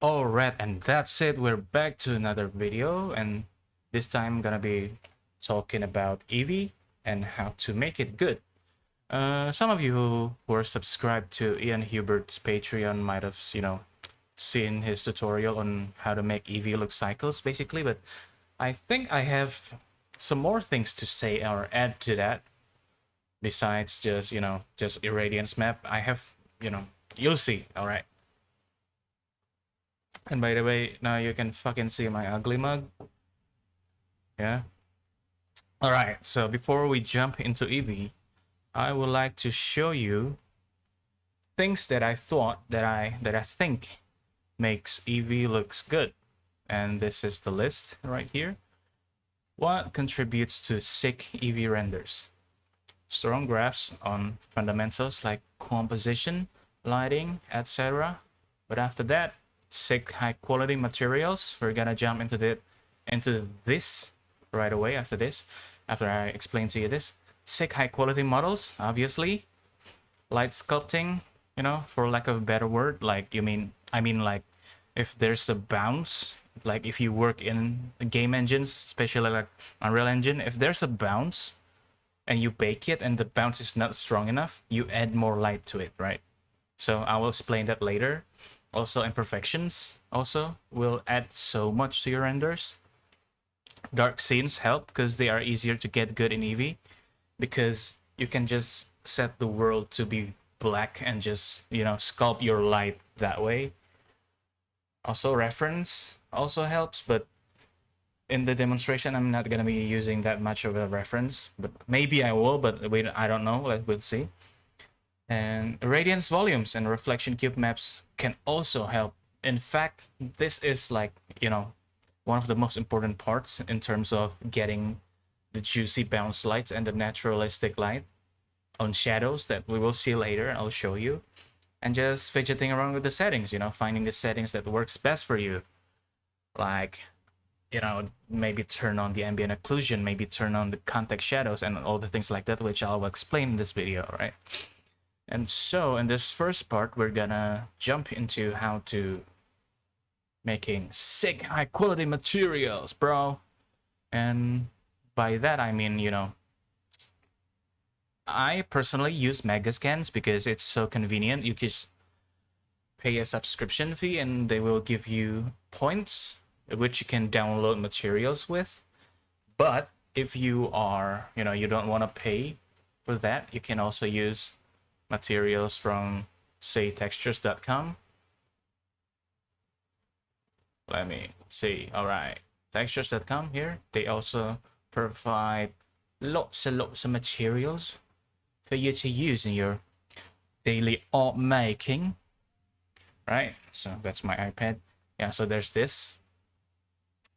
Alright, and that's it. We're back to another video, and this time I'm gonna be talking about Eevee and how to make it good. Some of you who are subscribed to Ian Hubert's Patreon might have, seen his tutorial on how to make Eevee look cycles, basically, but I think I have some more things to say or add to that besides just Irradiance map. I have, you'll see, alright. And by the way, now you can fucking see my ugly mug. Yeah. All right. So before we jump into Eevee, I would like to show you things that I thought that I think makes Eevee looks good. And this is the list right here. What contributes to sick Eevee renders? Strong graphs on fundamentals like composition, lighting, etc. But after that, sick high quality materials. We're gonna jump into this right away after this. After I explain to you this. Sick high quality models, obviously. Light sculpting, for lack of a better word, I mean like if there's a bounce, like if you work in game engines, especially like Unreal Engine, if there's a bounce and you bake it and the bounce is not strong enough, you add more light to it, right? So I will explain that later. Also, imperfections also will add so much to your renders. Dark scenes help because they are easier to get good in Eevee, because you can just set the world to be black and just, sculpt your light that way. Also, reference also helps, but in the demonstration, I'm not going to be using that much of a reference, but maybe I will, but wait, I don't know. We'll see. And radiance volumes and reflection cube maps can also help. In fact, this is like, one of the most important parts in terms of getting the juicy bounce lights and the naturalistic light on shadows that we will see later. I'll show you. And just fidgeting around with the settings, finding the settings that works best for you. Like, maybe turn on the ambient occlusion, maybe turn on the context shadows and all the things like that, which I'll explain in this video, right? And so in this first part, we're gonna jump into how to making sick high quality materials, bro. And by that, I mean, I personally use Megascans because it's so convenient. You just pay a subscription fee and they will give you points which you can download materials with. But if you are, you don't want to pay for that, you can also use materials from, say, textures.com. Let me see. All right, textures.com here. They also provide lots and lots of materials for you to use in your daily art making, right? So that's my iPad. Yeah, so there's this.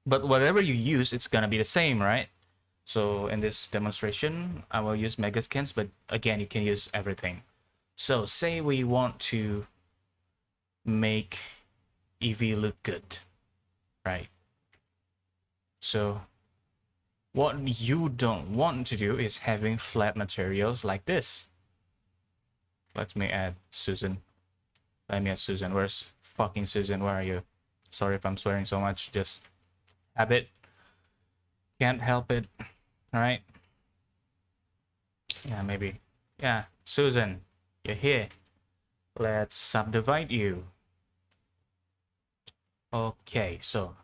But whatever you use, it's gonna be the same, right? So in this demonstration, I will use Megascans, but again, you can use everything. So say we want to make Eevee look good, right? So what you don't want to do is having flat materials like this. Let me add Susan. Let me add Susan. Where's fucking Susan? Where are you? Sorry if I'm swearing so much. Just habit. Can't help it. All right. Yeah, maybe. Yeah, Susan, you're here. Let's subdivide you. Okay, so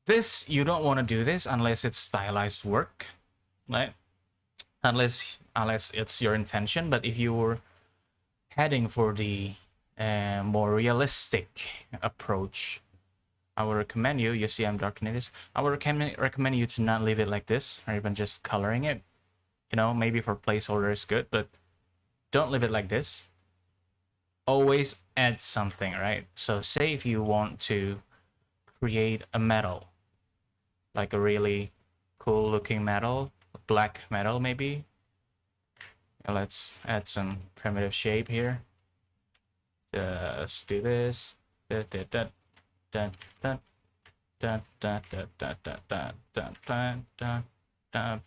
this, you don't want to do this unless it's stylized work, right? Unless it's your intention. But if you're heading for the more realistic approach, I would recommend you see I'm darkening this, I would recommend you to not leave it like this, or even just coloring it. Maybe for placeholder is good, but don't leave it like this. Always add something, right? So say if you want to create a metal, like a really cool looking metal, black metal maybe. Let's add some primitive shape here. Just do this.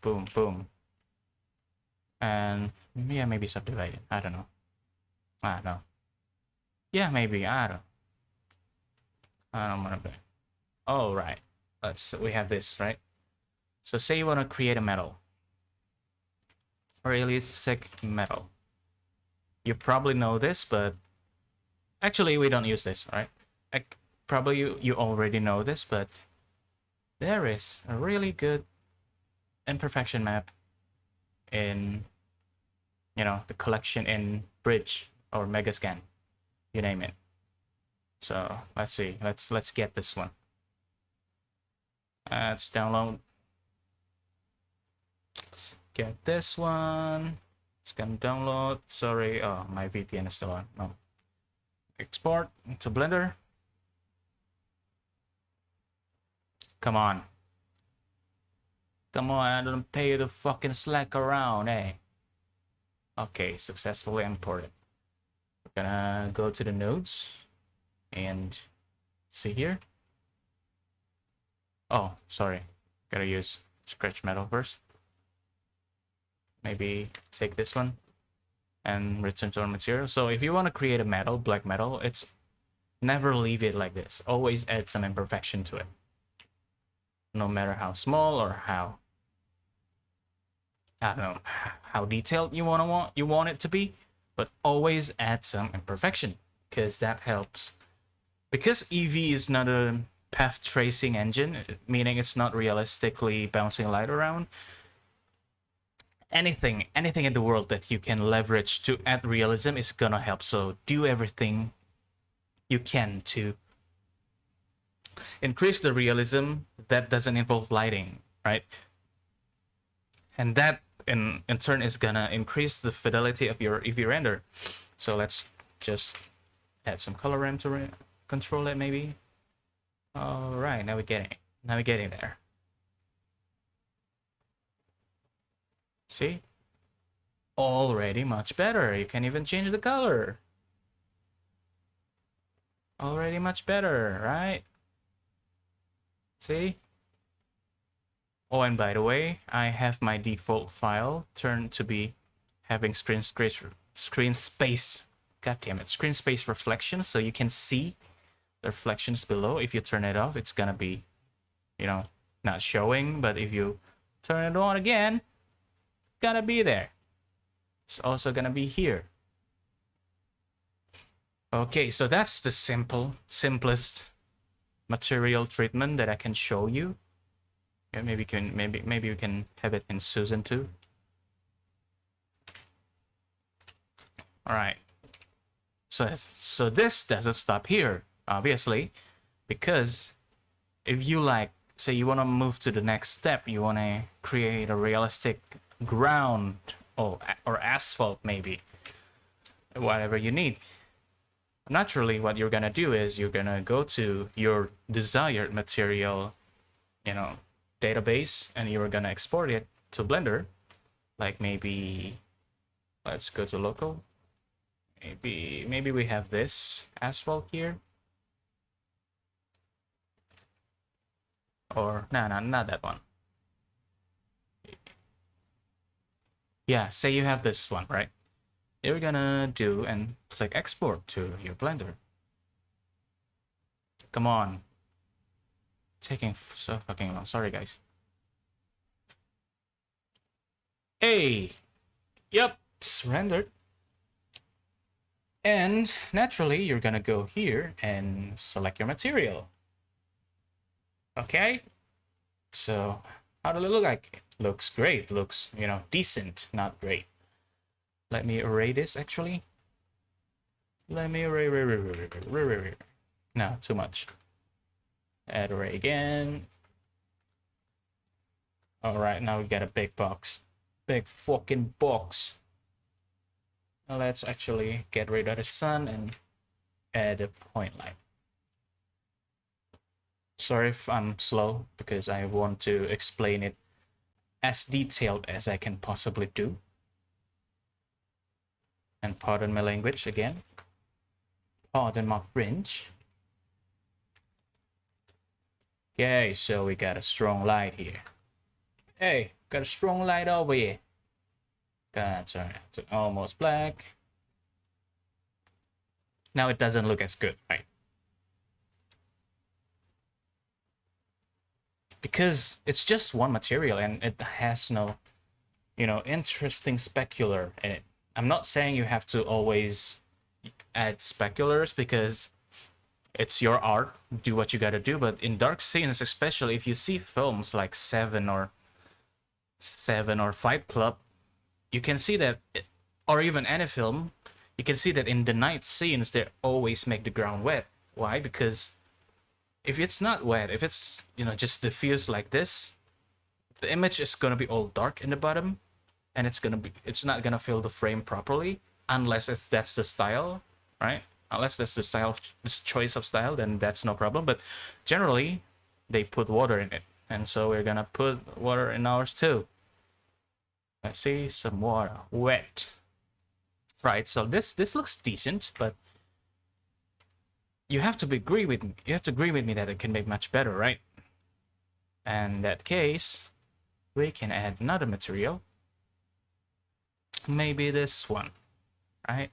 Boom, boom. And yeah, maybe subdivide it. I don't know. I don't know. Yeah, maybe. I don't. I don't want to be. Oh, right. We have this, right? So say you want to create a metal. Really sick metal. You probably know this, but actually we don't use this, right? Like, probably you already know this, but there is a really good imperfection map in, you know, the collection in Bridge or Megascan, you name it. So let's see, let's get this one. Let's download. Get this one. It's gonna download. Sorry, oh, my VPN is still on. No. Export to Blender. Come on. Come on, I don't pay you to fucking slack around, eh? Okay, successfully imported. We're gonna go to the nodes and see here. Oh, sorry. Gotta use scratch metal first. Maybe take this one and return to our material. So if you want to create a metal, black metal, it's never leave it like this. Always add some imperfection to it. No matter how small or how, I don't know, how detailed you want it to be, but always add some imperfection because that helps. Because Eevee is not a path tracing engine, meaning it's not realistically bouncing light around. Anything in the world that you can leverage to add realism is gonna help. So do everything you can to increase the realism that doesn't involve lighting, right? And that in turn is gonna increase the fidelity of your Eevee render. So let's just add some color ramp to control it, maybe. All right, now we're getting it. Now we're getting there. See? Already much better. You can even change the color. Already much better, right? See? Oh, and by the way, I have my default file turned to be having screen space. God damn it, screen space reflection, so you can see the reflections below. If you turn it off, it's gonna be, you know, not showing. But if you turn it on again, it's gonna be there. It's also gonna be here. Okay, so that's the simplest material treatment that I can show you. Yeah, maybe we can have it in Susan too. All right. So this doesn't stop here, obviously, because if you like, say you want to move to the next step, you want to create a realistic ground or asphalt, maybe, whatever you need. Naturally, what you're gonna do is you're gonna go to your desired material, you know, database, and you're gonna export it to Blender. Like maybe, let's go to local. Maybe we have this asphalt here. Or no, not that one. Yeah, say you have this one, right? You're gonna do and click export to your Blender. Come on. Taking so fucking long. Sorry, guys. Hey! Yep, it's rendered. And naturally, you're gonna go here and select your material. Okay? So, how does it look like? It looks great. Looks, you know, decent, not great. Let me array this, actually. Let me array. No, too much. Add array again. All right, now we got a big box. Big fucking box. Now let's actually get rid of the sun and add a point light. Sorry if I'm slow, because I want to explain it as detailed as I can possibly do. And pardon my language again. Pardon my French. Okay, so we got a strong light here. Hey, got a strong light over here. Gotta turn it to almost black. Now it doesn't look as good, right? because it's just one material and it has no, interesting specular in it. I'm not saying you have to always add speculars because it's your art, do what you gotta do, but in dark scenes, especially if you see films like Seven or Fight Club, you can see that, or even any film, you can see that in the night scenes they always make the ground wet. Why? Because if it's not wet, if it's just diffuse like this, the image is gonna be all dark in the bottom, and it's not gonna fill the frame properly unless that's the style, right? Unless that's the style, this choice of style, then that's no problem. But generally, they put water in it, and so we're gonna put water in ours too. Let's see, some water, wet. Right. So this looks decent, but you have to agree with me. You have to agree with me that it can make much better, right? And in that case, we can add another material. Maybe this one, right?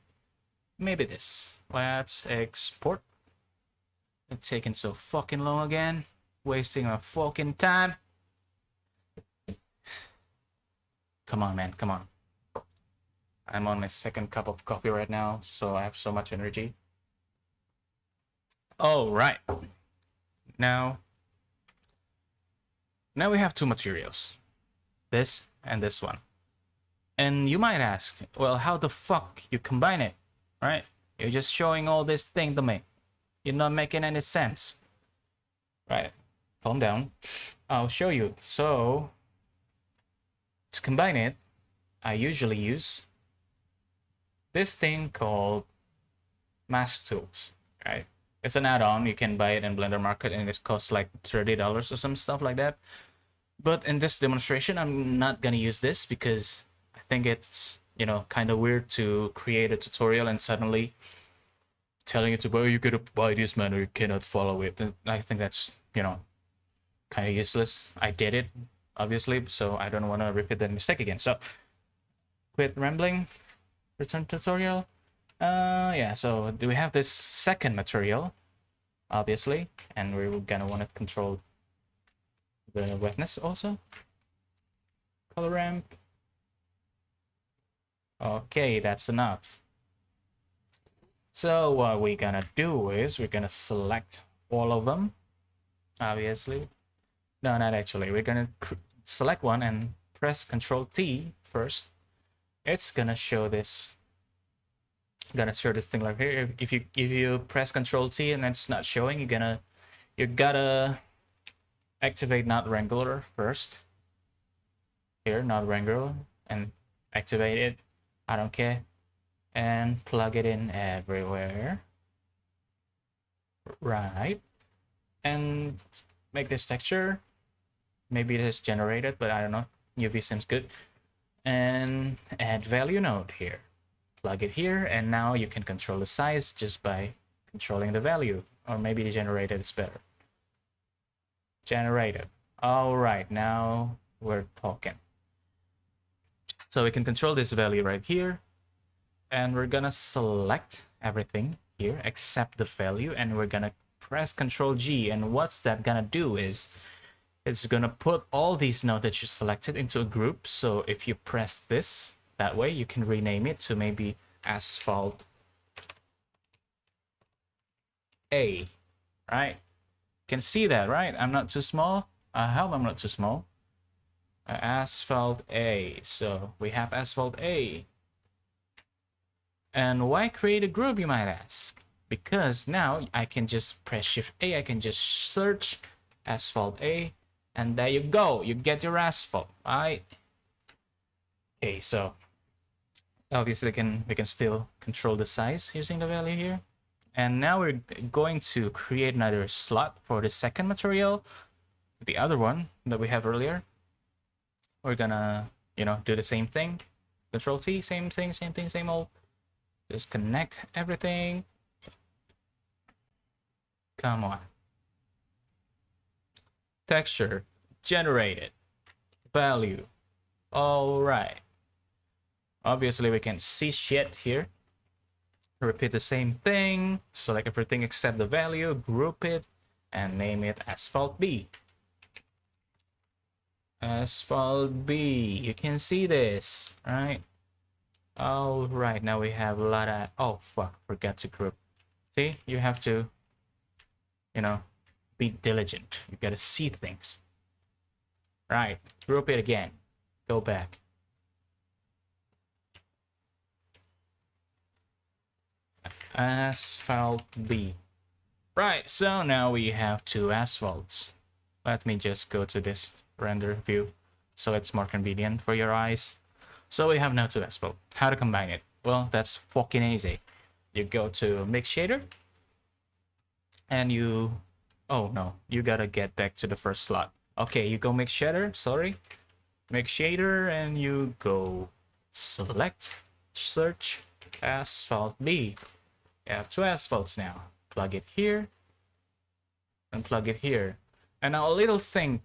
Maybe this. Let's export. It's taking so fucking long again. Wasting our fucking time. Come on, man. Come on. I'm on my second cup of coffee right now, so I have so much energy. All right. Now we have two materials. This and this one. And you might ask, well, how the fuck you combine it, right? You're just showing all this thing to me. You're not making any sense. Right. Calm down. I'll show you. So, to combine it, I usually use this thing called Mask Tools, right? It's an add-on. You can buy it in Blender Market and it costs like $30 or some stuff like that. But in this demonstration, I'm not gonna use this because I think it's, kind of weird to create a tutorial and suddenly telling you to buy, you gotta buy this, man, or you cannot follow it. And I think that's, kind of useless. I did it, obviously, so I don't want to repeat that mistake again. So, quit rambling, return tutorial. Yeah, so do we have this second material, obviously, and we're gonna want to control the wetness also. Color ramp. Okay, that's enough. So what we're gonna do is we're gonna select all of them, obviously. No, not actually. We're gonna select one and press Ctrl T first. It's gonna show this. Gonna show this thing like here. If you press Ctrl T and it's not showing, you gotta activate not wrangler first. Here, not wrangler, and activate it. I don't care. And plug it in everywhere. Right. And make this texture. Maybe it is generated, but I don't know. UV seems good. And add value node here. Plug it here, and now you can control the size just by controlling the value. Or maybe the generated is better. Generated. All right, now we're talking. So we can control this value right here. And we're gonna select everything here except the value, and we're gonna press Ctrl G. And what's that gonna do is it's gonna put all these nodes that you selected into a group. So if you press this that way, you can rename it to maybe Asphalt A, right? You can see that, right? I'm not too small. I hope I'm not too small. Asphalt A. So we have Asphalt A. And why create a group, you might ask? Because now I can just press Shift A, I can just search Asphalt A, and there you go, you get your asphalt, right? Okay, so obviously we can still control the size using the value here. And now we're going to create another slot for the second material, the other one that we have earlier. We're gonna, do the same thing. Control T, same thing, same old. Disconnect everything. Come on. Texture generated. Value. All right. Obviously, we can see shit here. Repeat the same thing. Select everything except the value. Group it and name it Asphalt B. Asphalt B. You can see this, right? All right, now we have a lot of. Oh fuck! Forgot to group. See, you have to, you know, be diligent. You gotta see things. Right. Group it again. Go back. Asphalt B. Right. So now we have two asphalts. Let me just go to this render view so it's more convenient for your eyes. So we have now two asphalt. How to combine it? Well, that's fucking easy. You go to mix shader and you, oh no, you gotta get back to the first slot. Okay, you go mix shader, sorry. Mix shader and you go select, search, asphalt B. You have two asphalts now. Plug it here and plug it here. And now a little thing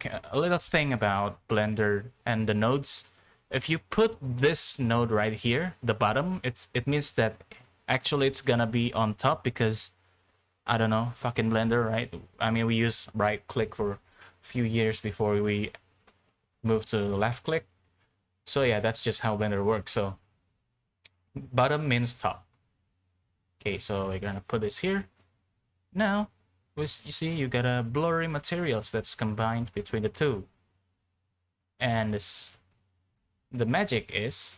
about Blender and the nodes. If you put this node right here, the bottom, it means that actually it's gonna be on top because I don't know, fucking Blender, right? I mean, we use right click for a few years before we move to left click. So yeah, that's just how Blender works. So bottom means top. Okay, so we're gonna put this here. Now, you see, you got a blurry materials that's combined between the two. And the magic is,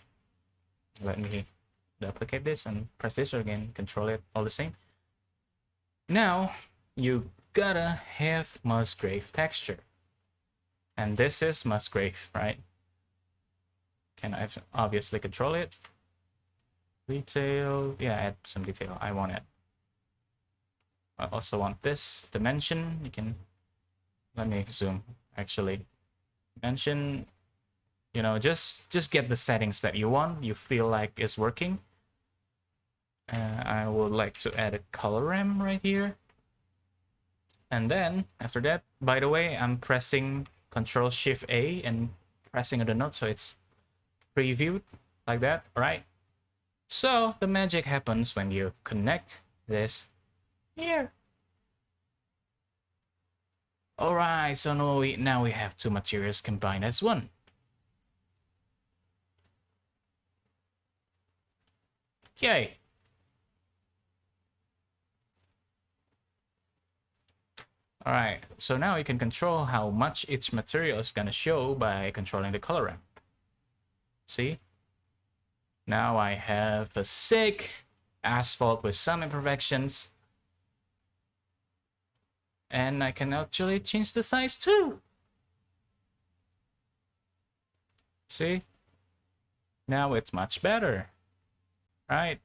let me duplicate this and press this again, control it all the same. Now, you gotta have Musgrave texture. And this is Musgrave, right? Can I obviously control it? Detail, yeah, add some detail. I want it. I also want this dimension. You can, let me zoom actually. Dimension, you know, just get the settings that you want, you feel like is working. I would like to add a color ramp right here. And then after that, by the way, I'm pressing Control Shift A and pressing on the node so it's previewed like that, right? So the magic happens when you connect this here. All right, so now we have two materials combined as one. Okay. All right, so now you can control how much each material is gonna show by controlling the color ramp. See? Now I have a sick asphalt with some imperfections. And I can actually change the size too. See? Now it's much better. Right?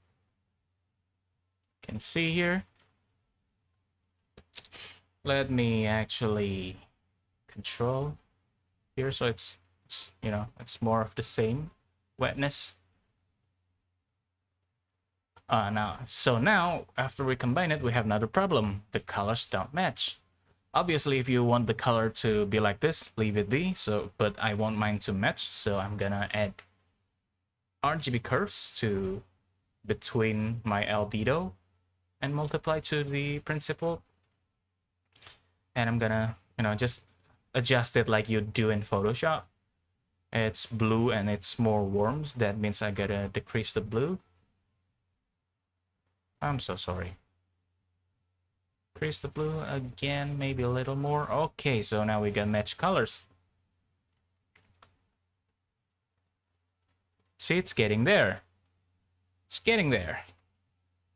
Can see here. Let me actually control here so it's you know, it's more of the same wetness. Now after we combine it, we have another problem. The colors don't match. Obviously, if you want the color to be like this, leave it be. But I want mine to match, so I'm gonna add RGB curves to between my albedo and multiply to the principal. And I'm gonna, you know, just adjust it like you do in Photoshop. It's blue and it's more warms. That means I gotta decrease the blue. I'm so sorry. Increase the blue again, maybe a little more. Okay, so now we got match colors. See, it's getting there. It's getting there.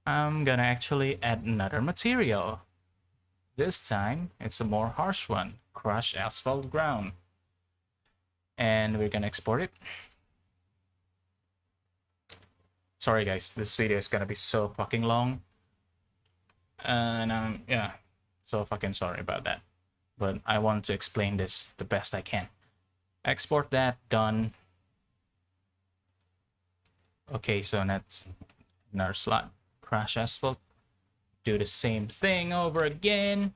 I'm gonna actually add another material. This time, it's a more harsh one. Crushed asphalt ground. And we're gonna export it. Sorry guys, this video is gonna be so fucking long. And yeah, so fucking sorry about that. But I want to explain this the best I can. Export that, done. Okay, so that's another slot. Crash asphalt. Do the same thing over again.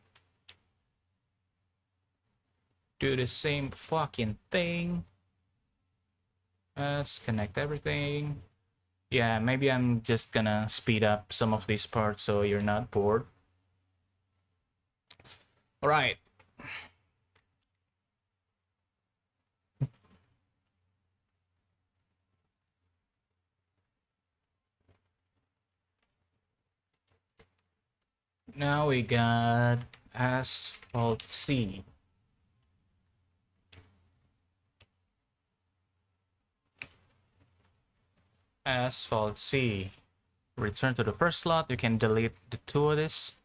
Do the same fucking thing. Let's connect everything. Yeah, maybe I'm just gonna speed up some of these parts so you're not bored. All right. Now we got Asphalt C. Asphalt C. Return to the first slot. You can delete the two of this.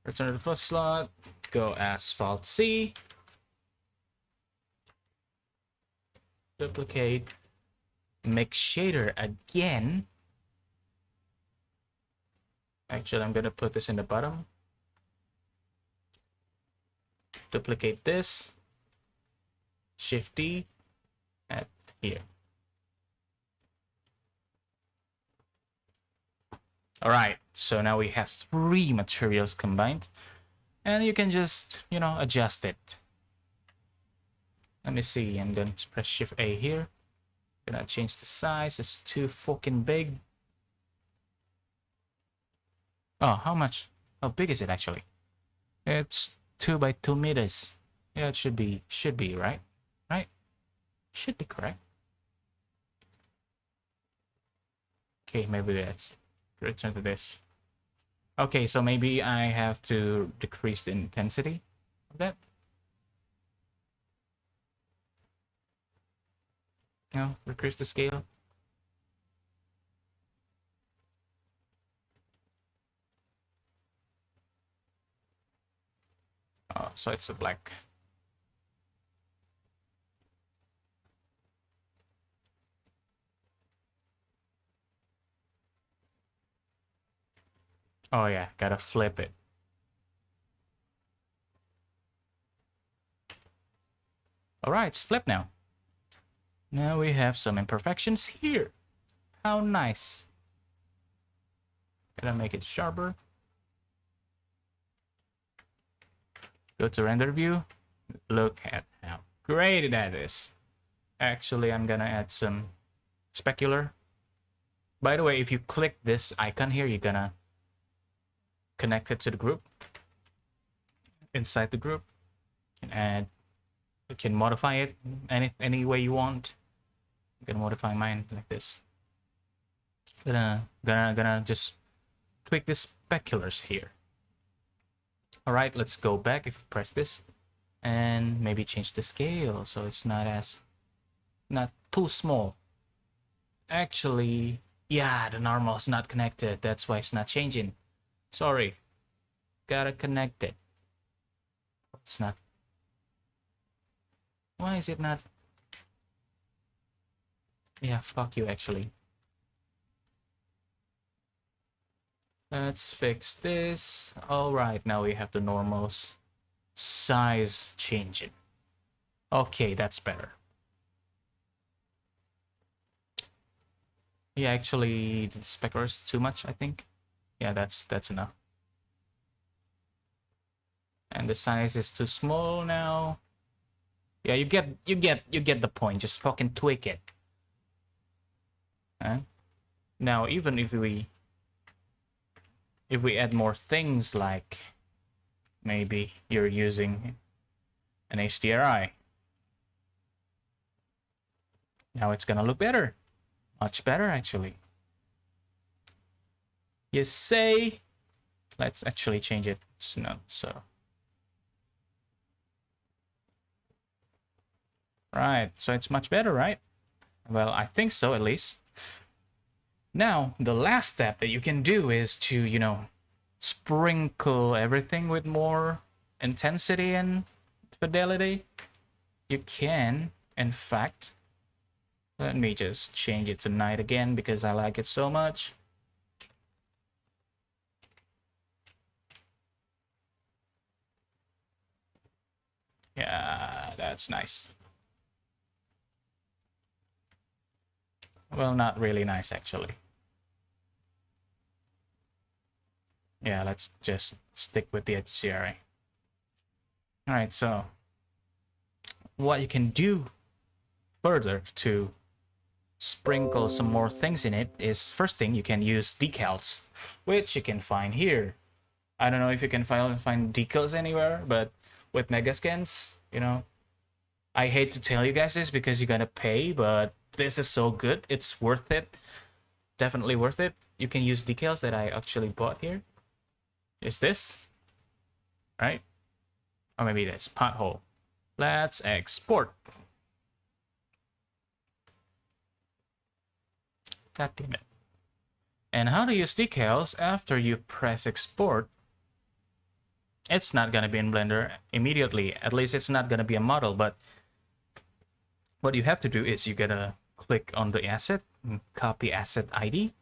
Return to the first slot. Go Asphalt C. Duplicate. Make shader again. Actually, I'm gonna put this in the bottom. Duplicate this. Shift D. At here. All right, so now we have 3 materials combined, and you can just, adjust it. Let me see. I'm going to press Shift A here. Gonna change the size. It's too fucking big. Oh, how much? How big is it actually? It's 2 by 2 meters. Yeah, it should be right. Right? Should be correct. Okay, maybe let's return to this. Okay, so maybe I have to decrease the intensity of that. No, decrease the scale. Oh, so it's a black. Oh yeah, gotta flip it. All right, it's flipped now. Now we have some imperfections here. How nice. Gotta make it sharper. Go to render view. Look at how great that is. Actually, I'm gonna add some specular. By the way, if you click this icon here, you're gonna connect it to the group. Inside the group, you can modify it any way you want. I'm gonna modify mine like this. Gonna just tweak the speculars here. All right, let's go back. If you press this, and maybe change the scale so it's not too small. Actually, yeah, the normal is not connected. That's why it's not changing. Sorry, gotta connect it. It's not. Why is it not? Yeah, fuck you, actually. Let's fix this. All right, now we have the normal size changing. Okay, that's better. Yeah, actually, the specular is too much, I think. Yeah, that's enough. And the size is too small now. Yeah, you get the point. Just fucking tweak it. Huh? Now, even if we add more things, like maybe you're using an HDRI, now it's gonna look better. Much better, actually. You say, let's actually change it. No, so. Right, so it's much better, right? Well, I think so, at least. Now, the last step that you can do is to, sprinkle everything with more intensity and fidelity. You can, in fact, let me just change it to night again because I like it so much. Yeah, that's nice. Well, not really nice, actually. Yeah, let's just stick with the HDRI. All right, so what you can do further to sprinkle some more things in it is, first thing, you can use decals, which you can find here. I don't know if you can find decals anywhere, but with Megascans, I hate to tell you guys this because you're gonna pay, but this is so good. It's worth it. Definitely worth it. You can use decals that I actually bought here. is this, right? Or maybe this pothole. Let's export. God damn it. And how to use decals after you press export. It's not gonna be in Blender immediately. At least it's not gonna be a model, but what you have to do is you gotta click on the asset, copy asset ID,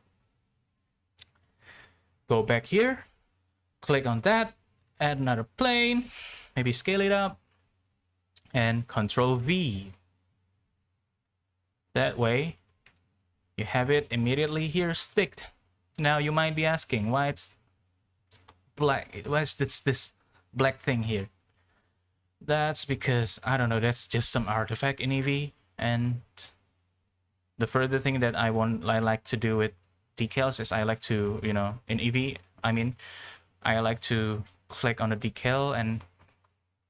go back here, click on that, add another plane, maybe scale it up, and Control V. That way, you have it immediately here sticked. Now you might be asking why it's black. Why is this black thing here? That's because, I don't know, that's just some artifact in Eevee. And the further thing that I like to do with decals is I like to, you know, in Eevee, I like to click on the decal and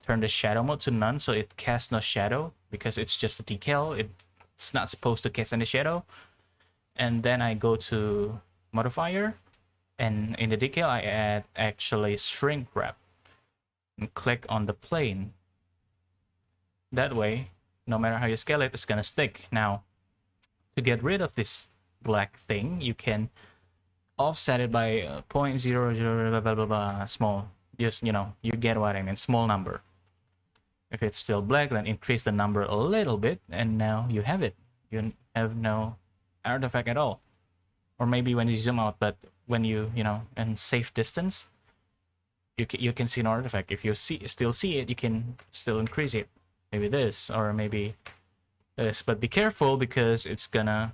turn the shadow mode to none, so it casts no shadow, because it's just a decal. It's not supposed to cast any shadow. And then I go to modifier, and in the decal I add actually shrink wrap and click on the plane. That way, no matter how you scale it, it's gonna stick. Now, to get rid of this black thing, you can offset it by 0.00 blah, blah, blah, blah, small. Just, you know, you get what I mean, small number. If it's still black, then increase the number a little bit, and now you have it. You have no artifact at all. Or maybe when you zoom out, but when you know, in safe distance, you can see an artifact. If you still see it, you can still increase it. Maybe this, or maybe this. But be careful, because it's gonna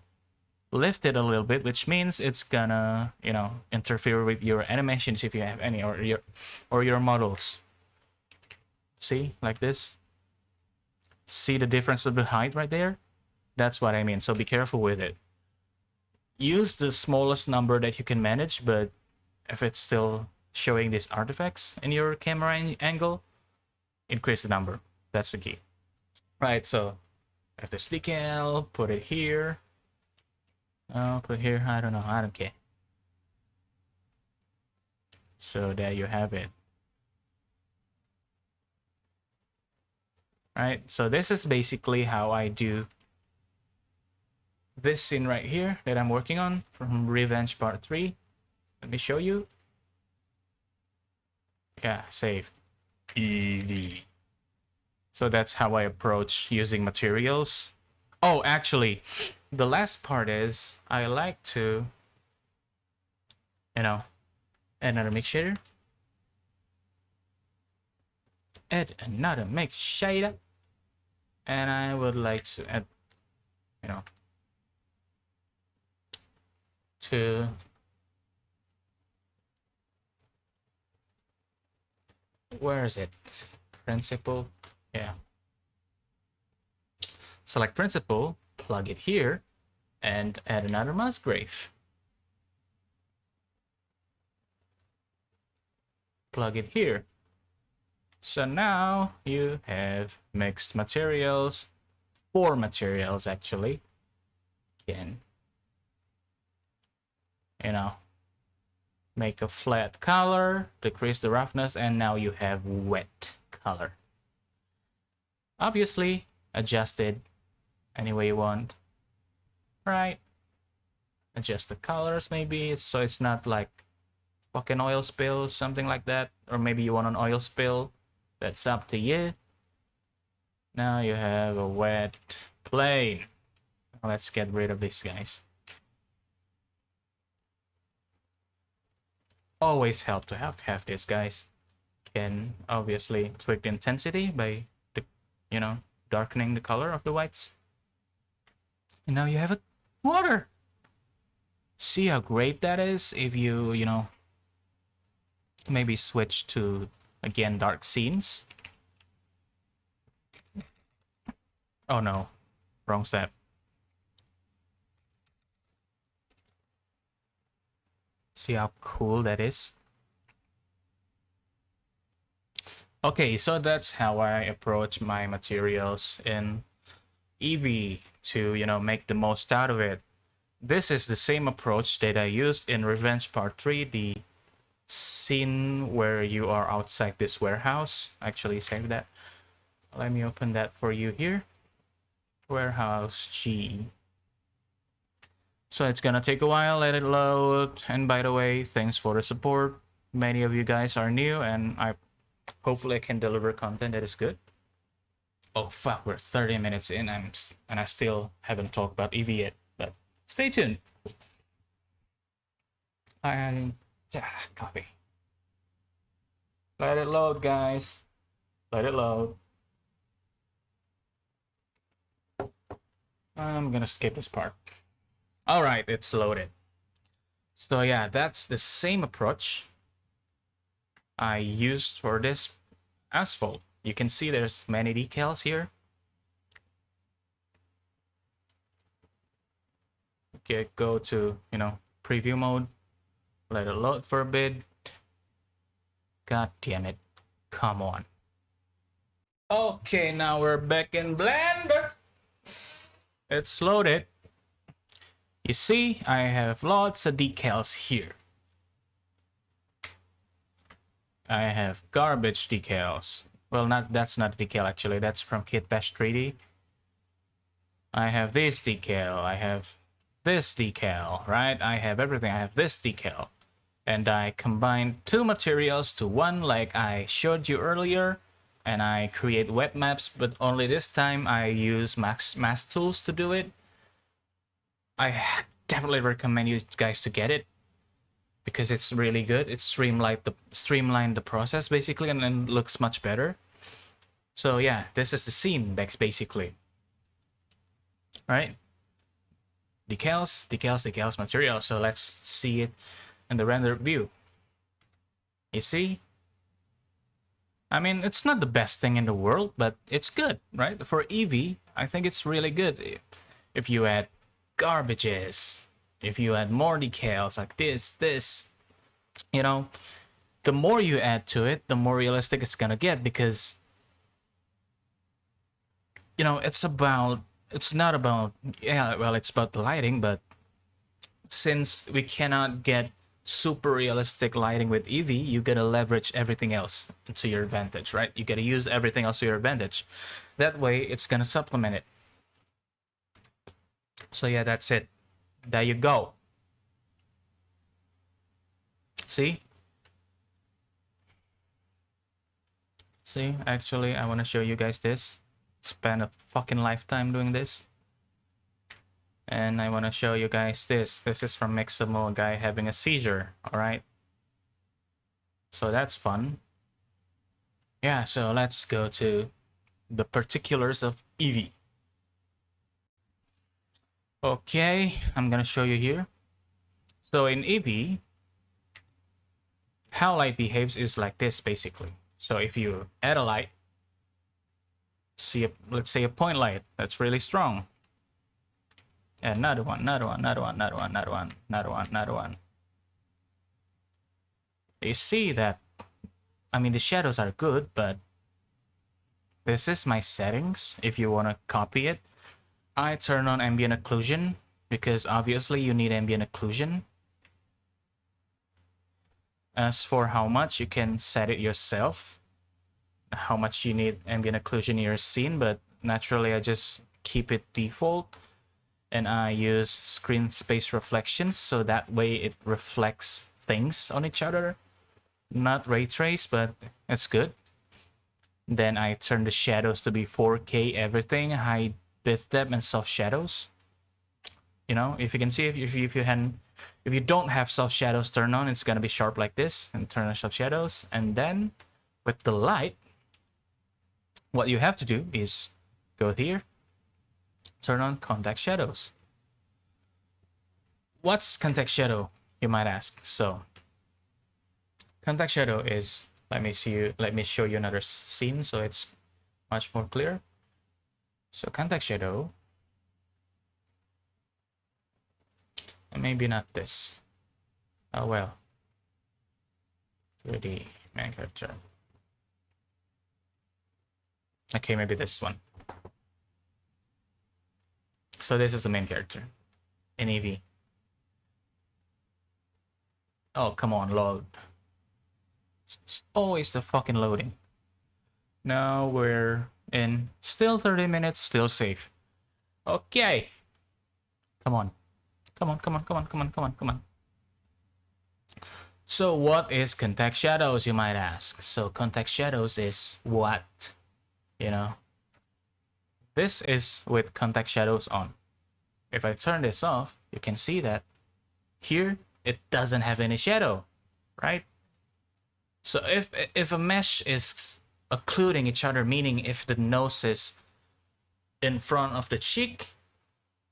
lift it a little bit, which means it's gonna, you know, interfere with your animations if you have any, or your models. See, like this. See the difference of the height right there? That's what I mean. So be careful with it. Use the smallest number that you can manage, but if it's still showing these artifacts in your camera angle, increase the number. That's the key. Right, so I have this decal, put it here. Put it here, I don't know, I don't care. So there you have it. Right, so this is basically how I do this scene right here that I'm working on from Revenge Part 3. Let me show you. Yeah, save. Eevee. So that's how I approach using materials. Oh, actually, the last part is I like to, you know, add another mix shader. Add another mix shader. And I would like to add, you know, to where is it? Principle. Yeah. Select principle, plug it here, and add another Musgrave. Plug it here. So now you have mixed materials, 4 materials actually. Can, you know, make a flat color, decrease the roughness, and now you have wet color. Obviously, adjust it any way you want, right? Adjust the colors maybe, so it's not like fucking oil spill, something like that. Or maybe you want an oil spill, that's up to you. Now you have a wet plane. Let's get rid of these guys. Always help to have this, guys. Can obviously tweak the intensity by the, you know, darkening the color of the whites. And now you have a water. See how great that is if you, you know, maybe switch to, again, dark scenes. Oh no, wrong step. See how cool that is? Okay, so that's how I approach my materials in Eevee to, you know, make the most out of it. This is the same approach that I used in Revenge Part 3, the scene where you are outside this warehouse. Actually, save that. Let me open that for you here. Warehouse G. So it's gonna take a while, let it load. And by the way, thanks for the support. Many of you guys are new, and hopefully I can deliver content that is good. Oh fuck, we're 30 minutes in, and I still haven't talked about Eevee yet. But stay tuned. Copy. Let it load, guys. Let it load. I'm gonna skip this part. All right, it's loaded. So yeah, that's the same approach I used for this asphalt. You can see there's many decals here. Okay, go to, preview mode. Let it load for a bit. God damn it. Come on. Okay, now we're back in Blender. It's loaded. You see, I have lots of decals here. I have garbage decals. Well, that's not a decal actually. That's from Kit Bash 3D. I have this decal. I have this decal, right? I have everything. I have this decal. And I combine two materials to one like I showed you earlier. And I create web maps, but only this time I use mass tools to do it. I definitely recommend you guys to get it because it's really good. It streamlined the process basically, and then looks much better. So yeah, this is the scene basically. Right? Decals material. So let's see it in the rendered view. You see? I mean, it's not the best thing in the world, but it's good, right? For Eevee, I think it's really good. If you add garbages, if you add more decals like this, the more you add to it, the more realistic it's gonna get because, it's not about, it's about the lighting, but since we cannot get super realistic lighting with Eevee, you gotta leverage everything else to your advantage, right? You gotta use everything else to your advantage. That way, it's gonna supplement it. So yeah, that's it. There you go. See? See, actually, I want to show you guys this. Spend a fucking lifetime doing this. And I want to show you guys this. This is from Mixamo, a guy having a seizure, alright? So that's fun. Yeah, so let's go to the particulars of Eevee. Okay, I'm gonna show you here. So in Eevee, how light behaves is like this basically. So if you add a light, let's say a point light that's really strong. And another one. You see that, I mean, the shadows are good, but this is my settings. If you want to copy it, I turn on ambient occlusion because obviously you need ambient occlusion. As for how much, you can set it yourself, how much you need ambient occlusion in your scene, but naturally I just keep it default. And I use screen space reflections, so that way it reflects things on each other. Not ray trace, but it's good. Then I turn the shadows to be 4K everything, high bit depth and soft shadows. If you can see, if you don't have soft shadows turned on, it's gonna be sharp like this, and turn on soft shadows. And then with the light, what you have to do is go here, turn on contact shadows. What's contact shadow, you might ask? So contact shadow is, let me show you another scene so it's much more clear. So contact shadow, and maybe not this. Oh well. 3D main character. Okay, maybe this one. So this is the main character in Eevee. Oh, come on, load. It's always the fucking loading. Now we're in. Still 30 minutes, still safe. Okay. Come on. Come on, come on, come on, come on, come on, come on. So what is context shadows, you might ask? So context shadows is what? You know, this is with context shadows on. If I turn this off, you can see that here it doesn't have any shadow, right? So if a mesh is occluding each other, meaning if the nose is in front of the cheek,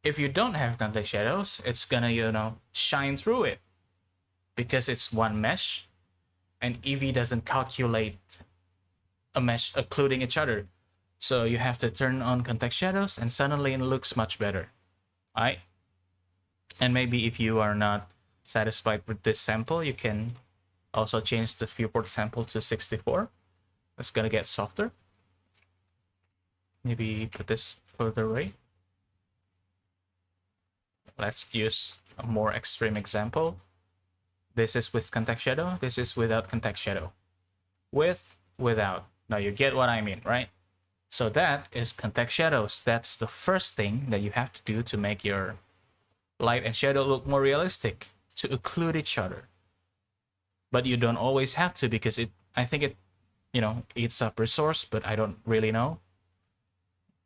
if you don't have context shadows, it's gonna, you know, shine through it because it's one mesh, and Eevee doesn't calculate a mesh occluding each other. So you have to turn on context shadows, and suddenly it looks much better. Alright? And maybe if you are not satisfied with this sample, you can also change the viewport sample to 64. It's gonna get softer. Maybe put this further away. Let's use a more extreme example. This is with context shadow. This is without context shadow. With, without. Now you get what I mean, right? So that is context shadows. That's the first thing that you have to do to make your light and shadow look more realistic, to occlude each other. But you don't always have to, because I think it, you know, eats up resource, but I don't really know.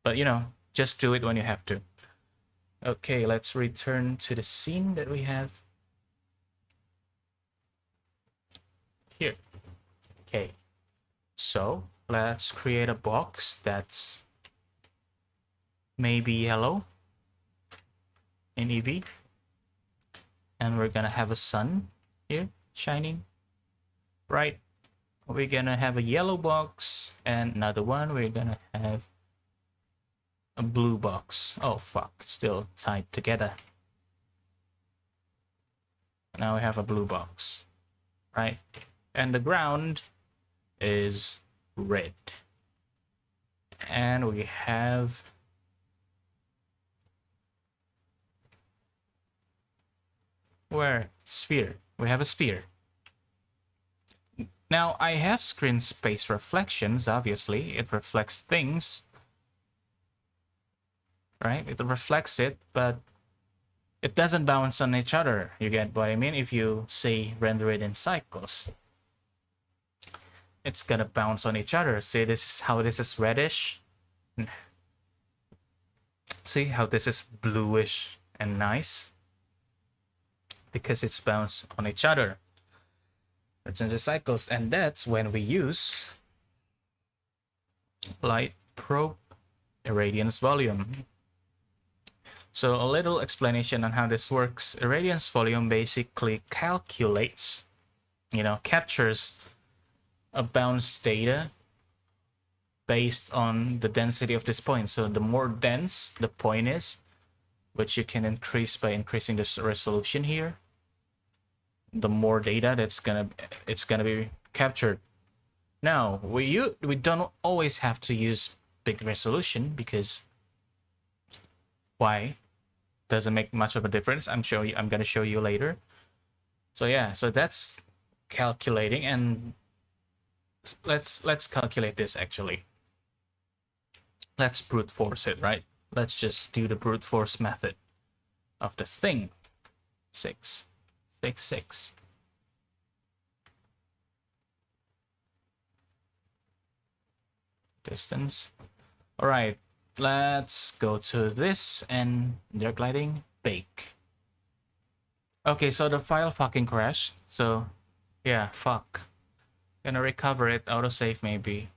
But, you know, just do it when you have to. Okay, let's return to the scene that we have here. Okay, so let's create a box that's maybe yellow in Eevee. And we're gonna have a sun here shining, right? We're gonna have a yellow box, and another one, we're gonna have a blue box. Oh fuck, still tied together. Now we have a blue box, right? And the ground is red. And we have where? Sphere. We have a sphere. Now I have screen space reflections, obviously. It reflects things, right? It reflects it, but it doesn't bounce on each other. You get what I mean? If you say render it in cycles, it's gonna bounce on each other. See, this is how this is reddish. See how this is bluish and nice? Because it's bounced on each other. Return to cycles, and that's when we use light probe irradiance volume. So a little explanation on how this works. Irradiance volume basically calculates, you know, captures a bounce data based on the density of this point. So the more dense the point is, which you can increase by increasing the resolution here, the more data it's gonna be captured. Now we don't always have to use big resolution, because why? Doesn't make much of a difference. I'm gonna show you later. So yeah, so that's calculating, and let's calculate this actually. Let's brute force it, right? Let's just do the brute force method of the thing. 6, 6, 6. Distance. All right, let's go to this and direct lighting, bake. Okay, so the file fucking crashed. So yeah, fuck. Gonna recover it, autosave maybe.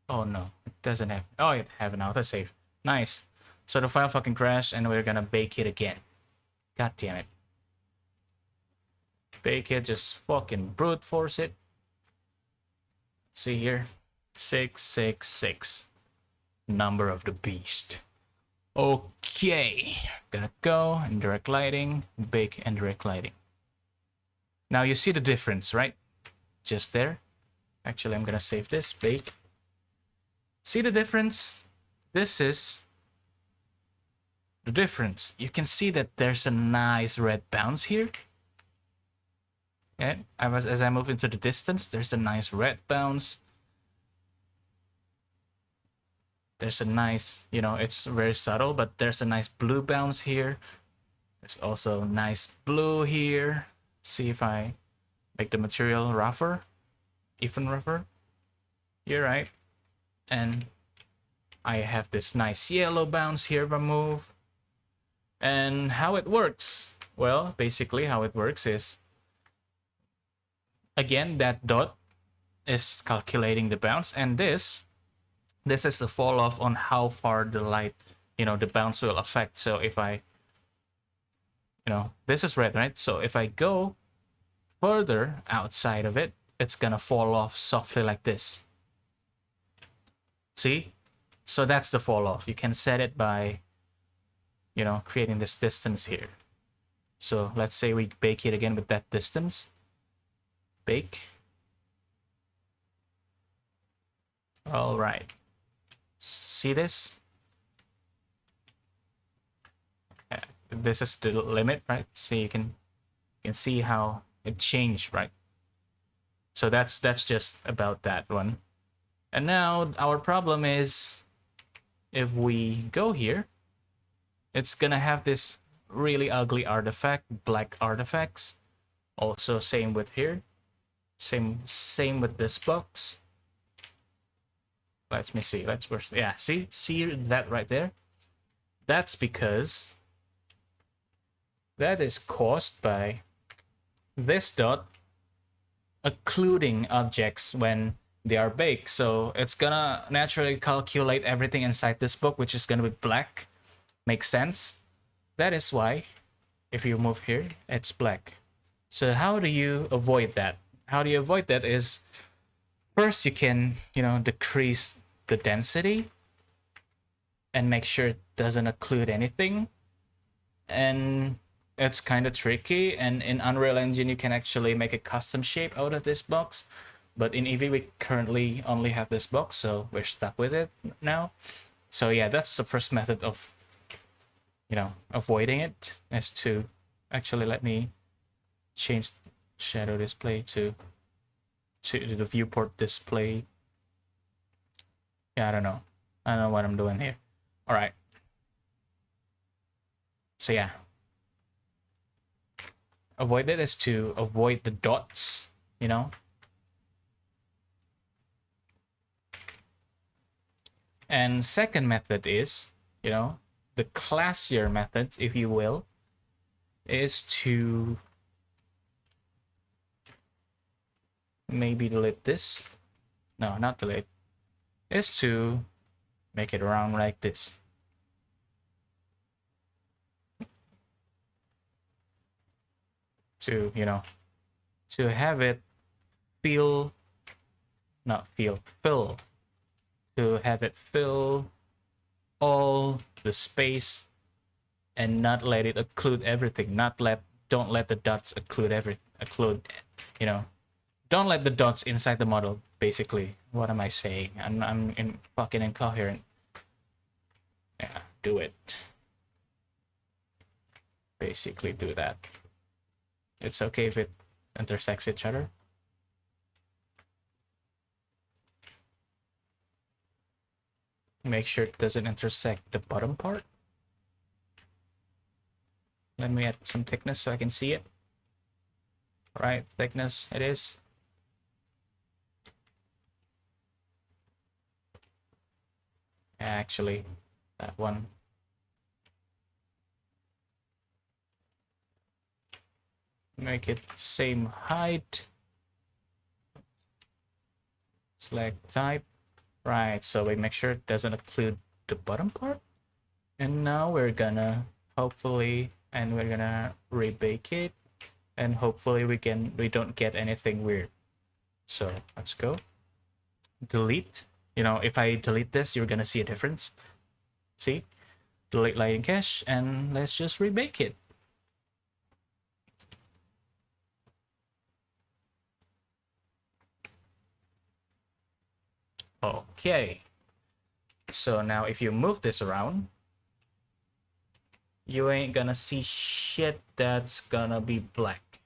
Oh no, it doesn't have. Oh, it have an autosave. Nice. So the file fucking crashed, and we're gonna bake it again. God damn it. Bake it, just fucking brute force it. Let's see here. 666. Number of the beast. Okay. Gonna go and direct lighting, bake and direct lighting. Now you see the difference, right? Just there. Actually, I'm gonna save this, bake. See the difference? This is the difference. You can see that there's a nice red bounce here. And as I move into the distance, there's a nice red bounce. There's a nice, it's very subtle, but there's a nice blue bounce here. There's also nice blue here. See if I make the material rougher, even rougher. You're right. And I have this nice yellow bounce here if I move. And how it works? Well, basically how it works is, again, that dot is calculating the bounce, and this is the fall off on how far the light, the bounce will affect. So if I, this is red, right? So if I go further outside of it, it's gonna fall off softly like this. See? So that's the fall off. You can set it by, creating this distance here. So let's say we bake it again with that distance. Bake. All right. See this? This is the limit, right? So you can see how it changed, right? So that's just about that one. And now our problem is, if we go here, it's gonna have this really ugly artifact, black artifacts. Also same with here. Same with this box. Let me see. Let's first, yeah, see that right there? That's because that is caused by this dot occluding objects when they are baked. So it's gonna naturally calculate everything inside this book, which is gonna be black. Makes sense. That is why if you move here, it's black. So how do you avoid that? How do you avoid that is, first you can, decrease the density and make sure it doesn't occlude anything. And it's kind of tricky, and in Unreal Engine you can actually make a custom shape out of this box, but in Eevee we currently only have this box, so we're stuck with it now. So yeah, that's the first method of avoiding it, is to actually, let me change shadow display to the viewport display. Yeah, I don't know what I'm doing here. All right, so yeah, avoid it is to avoid the dots, and second method is, the classier method, if you will, is to maybe delete this. No, not delete. Is to make it round like this. To, to have it fill. To have it fill all the space and not let it occlude everything. Don't let the dots occlude don't let the dots inside the model, basically. What am I saying? I'm fucking incoherent. Yeah, do it. Basically do that. It's okay if it intersects each other. Make sure it doesn't intersect the bottom part. Let me add some thickness so I can see it. Right, thickness it is. Actually, that one. Make it same height. Select type. Right, so we make sure it doesn't occlude the bottom part. And now we're gonna hopefully, and we're gonna rebake it, and hopefully we don't get anything weird. So let's go. Delete. If I delete this, you're gonna see a difference. See? Delete lighting cache, and let's just rebake it. Okay. So now if you move this around, you ain't gonna see shit that's gonna be black.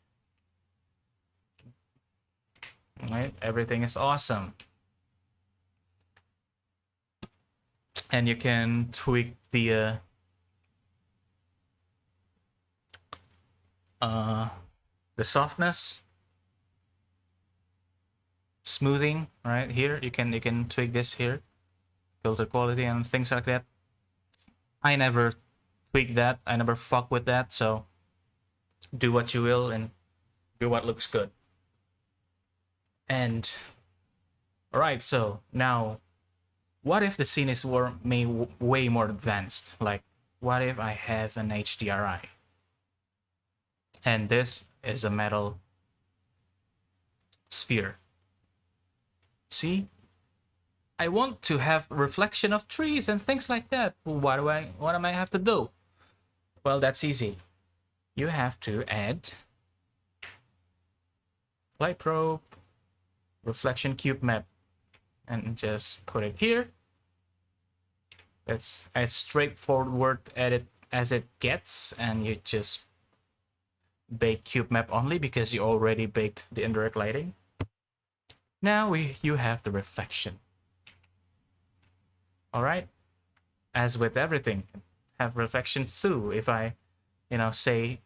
right? Everything is awesome. And you can tweak the softness, smoothing, right here. You can tweak this here, filter quality and things like that. I never tweak that. I never fuck with that. So do what you will and do what looks good. And all right, so now, what if the scene is way more advanced? Like, what if I have an HDRI and this is a metal sphere? See, I want to have reflection of trees and things like that. What am I have to do? Well, that's easy. You have to add light probe, reflection cube map, and just put it here. It's as straightforward edit as it gets, and you just bake cube map only because you already baked the indirect lighting. Now you have the reflection. All right, as with everything, have reflection too. If I, say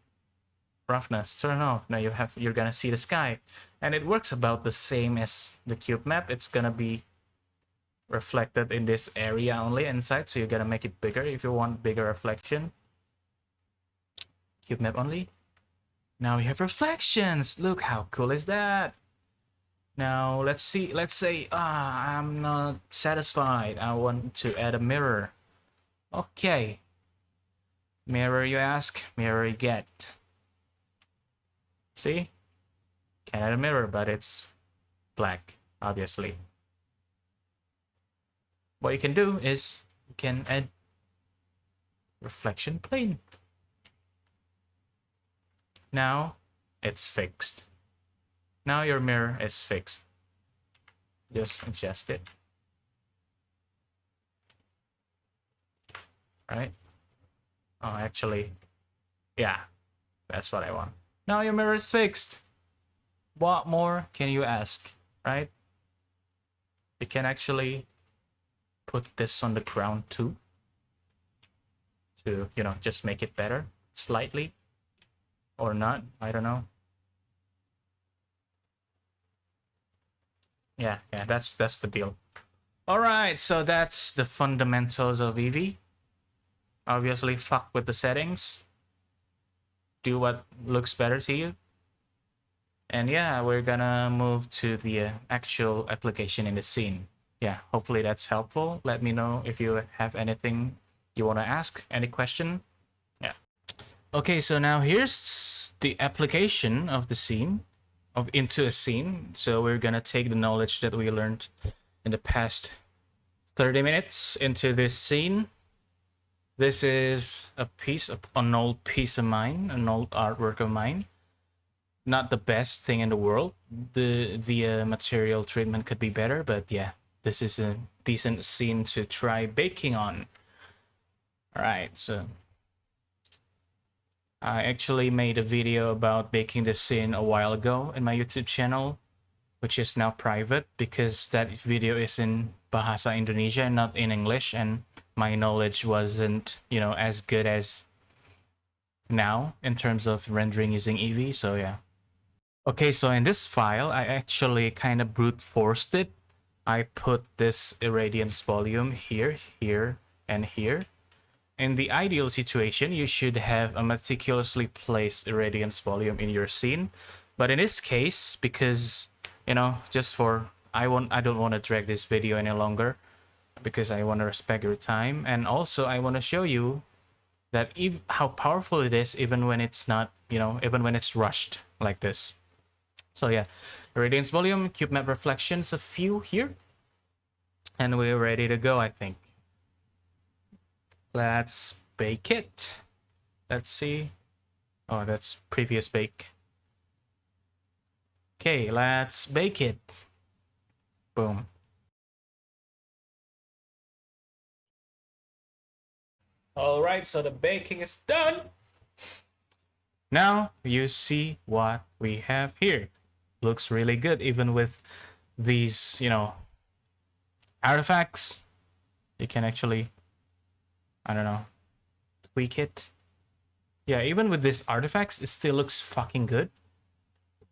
roughness, turn off. Now you're gonna see the sky, and it works about the same as the cube map. It's gonna be reflected in this area only inside, so you're gonna make it bigger if you want bigger reflection. Cube map only. Now we have reflections. Look how cool is that. Now let's say I'm not satisfied. I want to add a mirror. Okay, mirror you ask, mirror you get. See, can add a mirror, but it's black, obviously. What you can do is you can add reflection plane. Now it's fixed. Now your mirror is fixed. Just adjust it. Right? Oh, actually, yeah, that's what I want. Now your mirror is fixed. What more can you ask, right? You can actually put this on the ground too, to, just make it better slightly, or not, I don't know. Yeah, that's the deal. All right, so that's the fundamentals of Eevee. Obviously, fuck with the settings. Do what looks better to you. And yeah, we're gonna move to the actual application in the scene. Yeah, hopefully that's helpful. Let me know if you have anything you want to ask, any question. Yeah. Okay, so now here's the application of the scene, into a scene. So we're gonna take the knowledge that we learned in the past 30 minutes into this scene. This is an old piece of mine, an old artwork of mine. Not the best thing in the world. The material treatment could be better, but yeah, this is a decent scene to try baking on. All right, so I actually made a video about baking this scene a while ago in my YouTube channel, which is now private because that video is in Bahasa Indonesia, not in English, and my knowledge wasn't, as good as now in terms of rendering using Eevee, so yeah. Okay, so in this file, I actually kind of brute forced it. I put this irradiance volume here, here, and here. In the ideal situation, you should have a meticulously placed irradiance volume in your scene. But in this case, because, I don't want to drag this video any longer because I want to respect your time. And also I want to show you that how powerful it is even when it's not, even when it's rushed like this. So yeah, irradiance volume, cube map reflections, a few here. And we're ready to go, I think. Let's bake it. Let's see. Oh, that's previous bake. Okay, let's bake it. Boom. All right, so the baking is done. Now you see what we have here. looks really good, even with these, you know, artifacts. You can actually, I don't know, tweak it. Yeah, even with these artifacts, it still looks fucking good.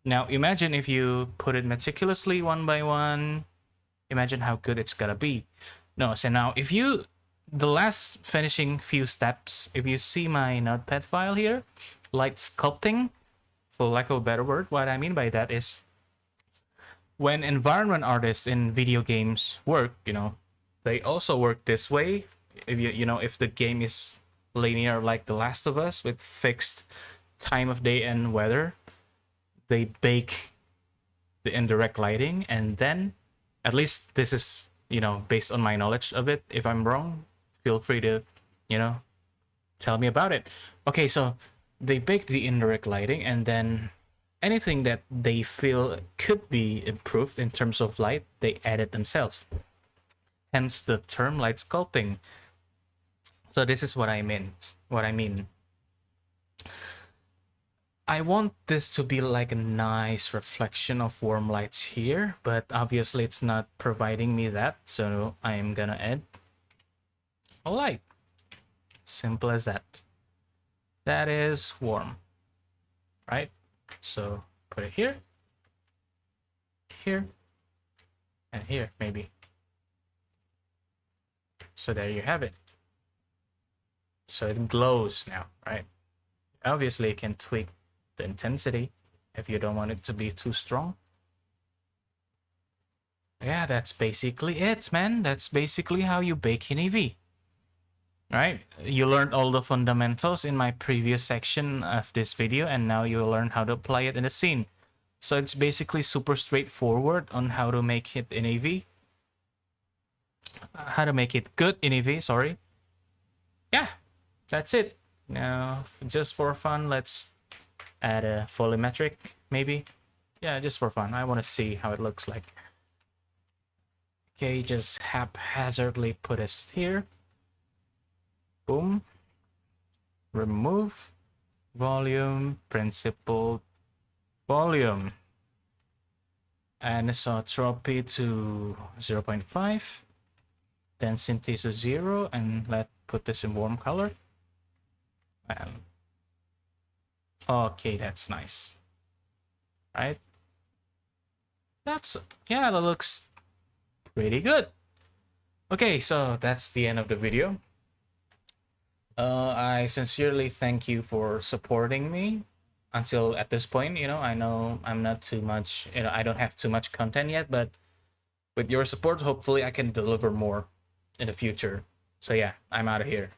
Now, imagine if you put it meticulously one by one. Imagine how good it's gonna be. No, so now if you, the last finishing few steps, if you see my notepad file here, light sculpting, for lack of a better word, what I mean by that is when environment artists in video games work, you know, they also work this way. If you know, if the game is linear like The Last of Us with fixed time of day and weather, they bake the indirect lighting, and then, at least this is, you know, based on my knowledge of it. If I'm wrong, feel free to, you know, tell me about it. Okay, so they bake the indirect lighting, and then anything that they feel could be improved in terms of light, they add it themselves. Hence the term light sculpting. So this is what I meant. What I mean. I want this to be like a nice reflection of warm lights here, but obviously it's not providing me that, so I am gonna add a light. Simple as that. That is warm, right? So put it here, here, and here maybe. So there you have it. So it glows now, right? Obviously you can tweak the intensity if you don't want it to be too strong. Yeah, that's basically it, man. That's basically how you bake in Eevee. Right? You learned all the fundamentals in my previous section of this video, and now you'll learn how to apply it in the scene. So it's basically super straightforward on how to make it in Eevee. How to make it good in Eevee, sorry. Yeah, that's it. Now, just for fun, let's add a volumetric, maybe. Yeah, just for fun. I want to see how it looks like. Okay, just haphazardly put us here. Boom. Remove volume, principled volume. Anisotropy to 0.5. Density to 0, and let's put this in warm color. Okay, that's nice. Right? That's, yeah, that looks pretty good. Okay, so that's the end of the video. I sincerely thank you for supporting me until at this point. You know, I know I'm not too much, you know, I don't have too much content yet, but with your support, hopefully I can deliver more in the future. So yeah, I'm out of here.